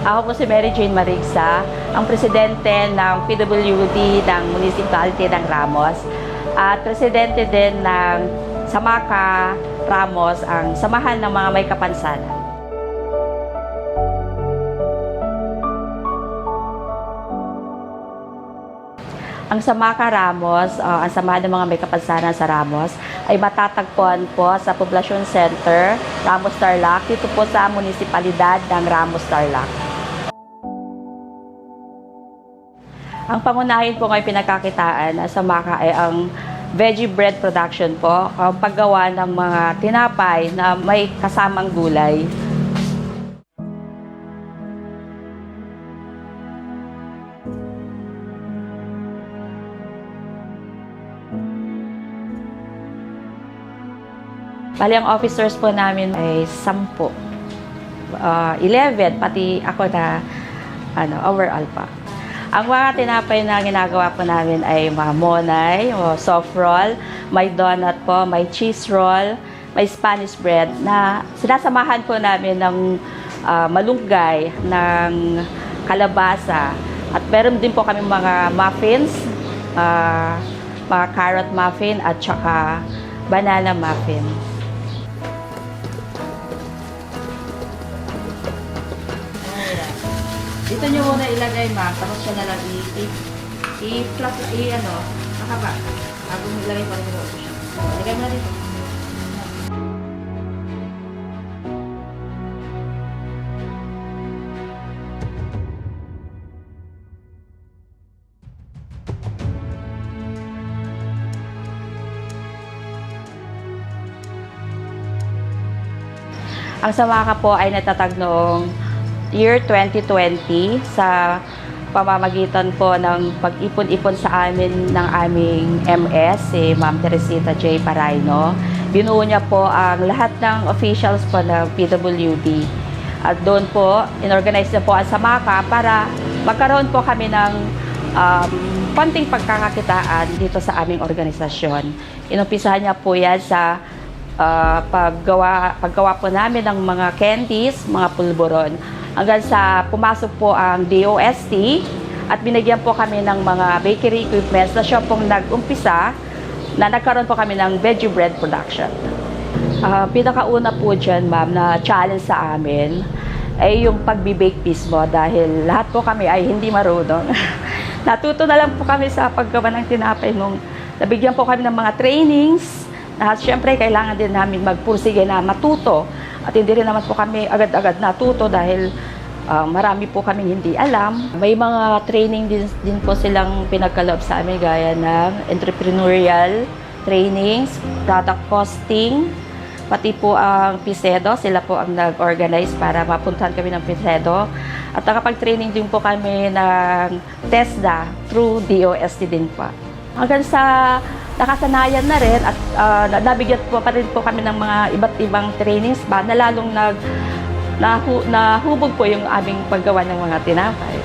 Ako po si Mary Jane Marigsa, ang presidente ng PWD ng Municipality ng Ramos at presidente din ng Samaka Ramos, ang samahan ng mga may kapansanan. Ang Samaka Ramos, ang samahan ng mga may kapansanan sa Ramos, ay matatagpuan po sa Poblacion Center, Ramos Tarlac, dito po sa munisipalidad ng Ramos Tarlac. Ang pangunahin po ngayon pinagkakitaan sa Samaka ay ang veggie bread production po, ang paggawa ng mga tinapay na may kasamang gulay. Bali, ang officers po namin ay 10. 11, pati ako na overall pa. Ang mga tinapay na ginagawa po namin ay mga monay, soft roll, may donut po, may cheese roll, may Spanish bread na sinasamahan po namin ng malunggay, ng kalabasa. At meron din po kami mga muffins, mga carrot muffin at saka banana muffin. Dito nyo muna ilagay, ma'am. Tapos siya na lang i-flap, nakaba. Bago mo ilagay pa rin siya. Ilagay mo na dito. Ang Samaka po ay natatag noong year 2020 sa pamamagitan po ng pag-ipon-ipon sa amin ng aming MS, si Ma'am Teresita J. Paraino. Binuo niya po ang lahat ng officials po ng PWD. At doon po, inorganize na po ang Samaka para magkaroon po kami ng konting pagkakakitaan dito sa aming organisasyon. Inumpisahan niya po yan sa paggawa po namin ng mga candies, mga pulburon. Hanggang sa pumasok po ang DOST at binigyan po kami ng mga bakery equipments na siya pong nag-umpisa na nagkaroon po kami ng veggie bread production. Pinakauna po dyan, ma'am, na challenge sa amin ay yung pag-bake mismo dahil lahat po kami ay hindi marunong. Natuto na lang po kami sa paggawa ng tinapay nung nabigyan po kami ng mga trainings na siyempre kailangan din namin magpursige na matuto. At hindi rin naman po kami agad-agad natuto dahil marami po kaming hindi alam. May mga training din po silang pinagkaloob sa amin gaya ng entrepreneurial trainings, product costing, pati po ang PICEDO. Sila po ang nag-organize para mapuntahan kami ng PICEDO. At nakapag-training din po kami ng TESDA through DOST din po. Hanggang sa nakasanayan na rin at nabigyan po pa rin po kami ng mga iba't ibang trainings ba na lalong nahubog po yung aming paggawa ng mga tinapay.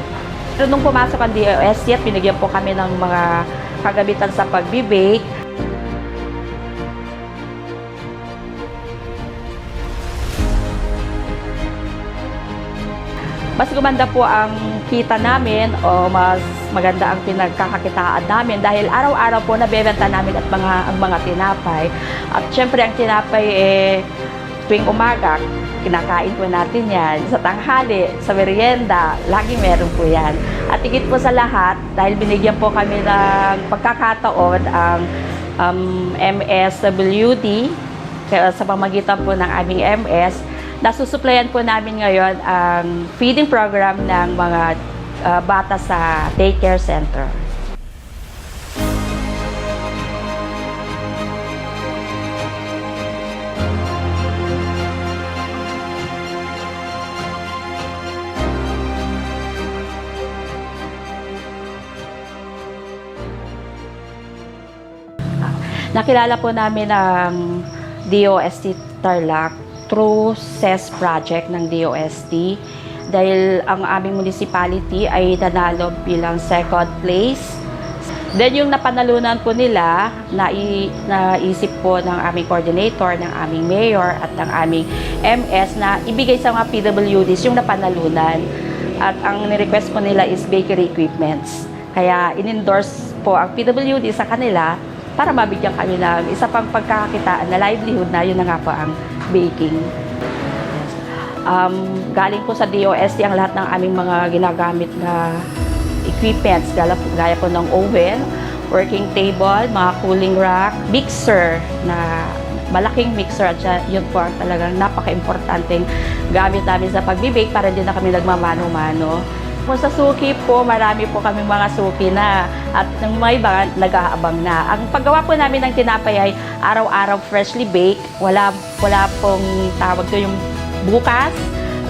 Pero nung pumasok ang DOST, binigyan po kami ng mga kagamitan sa pag-bake. Mas gumanda po ang kita namin o mas maganda ang pinagkakakitaan namin dahil araw-araw po nabebenta namin at ang mga tinapay. At syempre ang tinapay tuwing umaga, kinakain po natin yan. Sa tanghali, sa merienda, laging meron po yan. At higit po sa lahat, dahil binigyan po kami ng pagkakataon ang MSWD, sa pamagitan po ng aming MS, nasusuplayan po namin ngayon ang feeding program ng mga bata sa daycare center. Nakilala po namin ang DOST Tarlac through CES project ng DOST dahil ang aming municipality ay nanalo bilang second place. Then yung napanalunan po nila, naisip po ng aming coordinator, ng aming mayor at ng aming MS na ibigay sa mga PWDs yung napanalunan. at ang ni-request po nila is bakery equipments. Kaya in-endorse po ang PWD sa kanila para mabigyan kami ng isa pang pagkakakitaan na livelihood na yun na nga po ang baking. Galing po sa DOST ang lahat ng aming mga ginagamit na equipments, gaya po ng oven, working table, mga cooling rack, mixer na malaking mixer, at yun po ang talagang napaka-importanting gamit namin sa pagbibake para din na kami nagmamano-mano. Kung sa suki po, marami po kami mga suki na at ng mga iba nag-aabang na. Ang paggawa po namin ng tinapay ay araw-araw freshly baked. Wala pong tawag to yung bukas.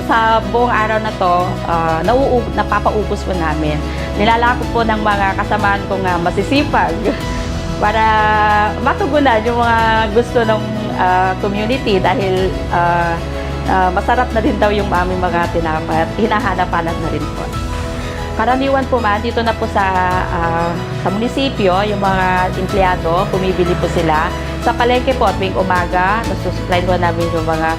Sa buong araw na to, napapaubos po namin. Nilalako po ng mga kasamaan kong masisipag para matugunan yung mga gusto ng community dahil masarap na din daw yung aming mga tinapay at hinahanapanan na rin po. Karaniwan po dito na po sa munisipyo, yung mga empleyado, bumibili po sila. Sa palengke po, tuwing umaga, nasusupply po namin yung mga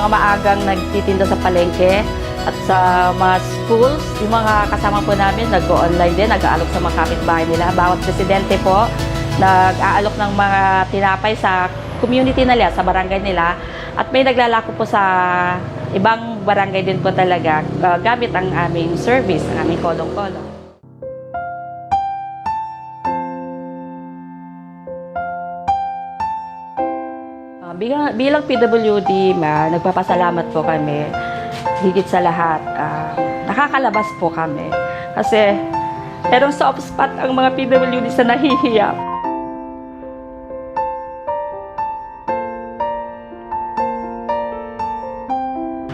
maagang nagtitinda sa palengke. At sa mga schools, yung mga kasama po namin, nag-online din, nag-aalok sa mga kapitbahay nila. Bawat presidente po, nag-aalok ng mga tinapay sa community nila, sa barangay nila. At may naglalako po sa ibang barangay din po talaga gamit ang aming service, ang aming kolong-kolong. Bilang PWD, nagpapasalamat po kami. Higit sa lahat, nakakalabas po kami. Kasi merong soft spot ang mga PWD sa nahihiya.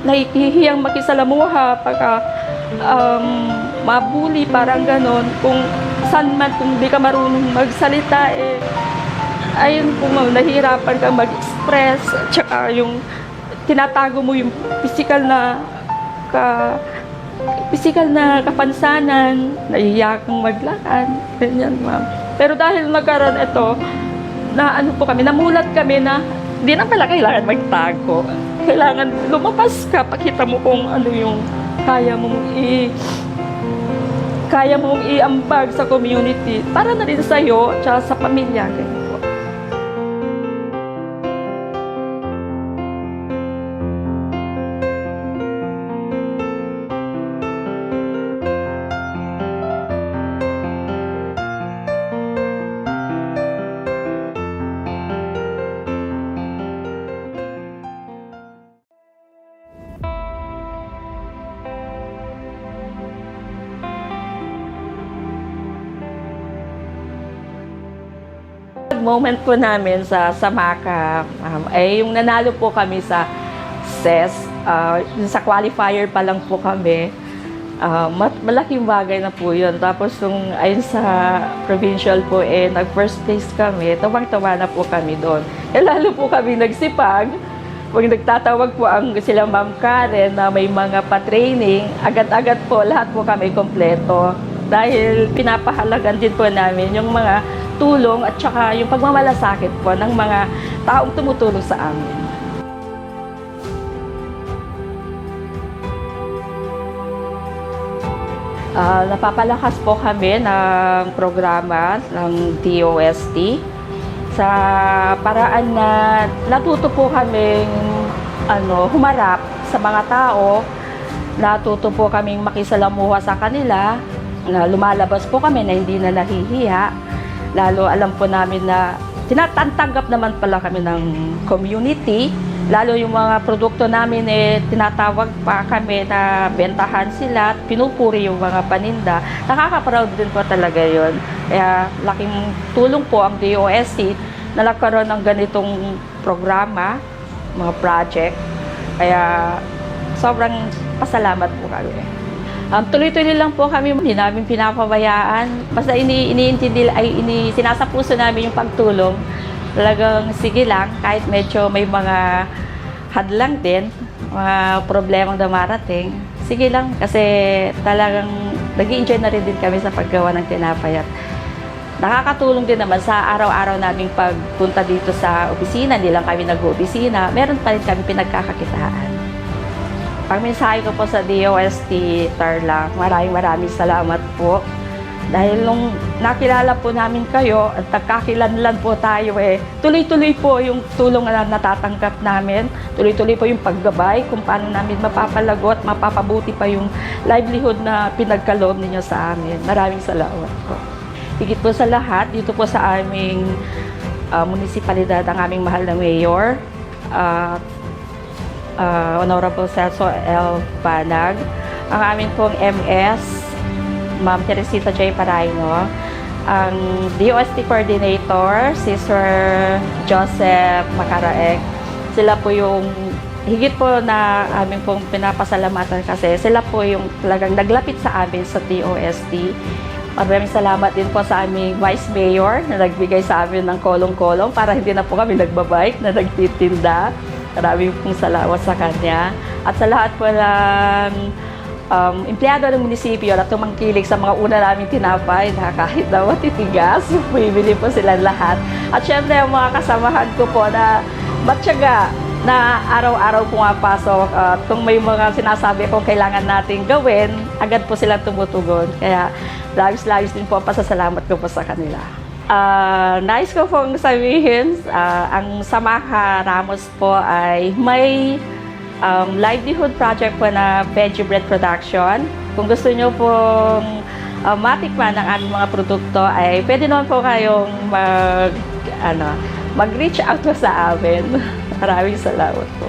Nahihiyang makisalamuha pagka mabuli, parang ganon. Kung saan man, kung di ka marunong magsalita, ayun po, nahihirapan kang mag-express. Tsaka yung tinatago mo yung physical na kapansanan, nahihiya kang maglakad. Ganyan, ma'am. Pero dahil nagkaroon ito, namulat kami na di na pala kailangan magtago. Kailangan lumabas ka, pakita mo kung ano yung kaya mong iambag sa community para na rin sa'yo at sa pamilya. Ganyan po. Moment po namin sa Samaka ay yung nanalo po kami sa CES, sa qualifier pa lang po kami. Malaking bagay na po yun. Tapos ayun sa provincial po, nag-first place kami. Tawang-tawa na po kami doon. Lalo po kami nagsipag. Pag nagtatawag po sila Ma'am Karen na may mga pa-training, agad-agad po, lahat po kami kompleto. Dahil pinapahalagan din po namin yung mga tulong at saka yung pagmamalasakit po ng mga taong tumutulong sa amin. Napapalakas po kami ng programa ng DOST sa paraan na natuto po kaming humarap sa mga tao, natuto po kaming makisalamuha sa kanila, na lumalabas po kami na hindi na nahihiya. Lalo alam po namin na tinatanggap naman pala kami ng community. Lalo yung mga produkto namin tinatawag pa kami na bentahan sila at pinupuri yung mga paninda. Nakaka-proud din po talaga yun. Kaya laking tulong po ang DOST na nagkaroon ng ganitong programa, mga project. Kaya sobrang pasalamat po kami. Tuloy-tuloy lang po kami, hindi namin pinapabayaan. Basta sinasapuso namin yung pagtulong. Talagang sige lang, kahit medyo may mga hadlang din, mga problemang dumarating. Sige lang, kasi talagang nag-i-enjoy na rin din kami sa paggawa ng tinapay. At nakakatulong din naman sa araw-araw naming pagpunta dito sa opisina. Hindi lang kami nag-opisina, meron pa rin kami pinagkakakitaan. pagmensahe ko po sa DOST Tarlac, maraming salamat po. Dahil nung nakilala po namin kayo at nagkakilanlan po tayo tuloy-tuloy po yung tulong na natatanggap namin. Tuloy-tuloy po yung paggabay kung paano namin mapapalagot, mapapabuti pa yung livelihood na pinagkaloob ninyo sa amin. Maraming salamat po. Higit po sa lahat, dito po sa aming munisipalidad, ang aming mahal na mayor, Honorable Celso L. Banag, ang aming pong MS, Ma'am Teresita J. Paraino, ang DOST Coordinator, si Sir Joseph Macaraeg. Sila po yung higit po na amin pong pinapasalamatan kasi sila po yung talagang naglapit sa amin sa DOST. Maraming salamat din po sa aming Vice Mayor na nagbigay sa amin ng kolong-kolong para hindi na po kami nagbabike na nagtitinda. Maraming pong salamat sa kanya. At sa lahat po ng empleyado ng munisipyo na tumangkilik sa mga una naming tinapay na kahit na matitigas, bumibili po sila lahat. At syempre, ang mga kasamahan ko po na matyaga na araw-araw pumapasok at kung may mga sinasabi kong kailangan nating gawin, agad po silang tumutugon. Kaya labis-labis din po ang pasasalamat ko po sa kanila. Nais ko pong sabihin, ang Samaha Ramos po ay may livelihood project po na veggie bread production. Kung gusto nyo pong matikman ang aming mga produkto, ay pwede naman po kayong mag-reach out sa amin. Maraming salamat po.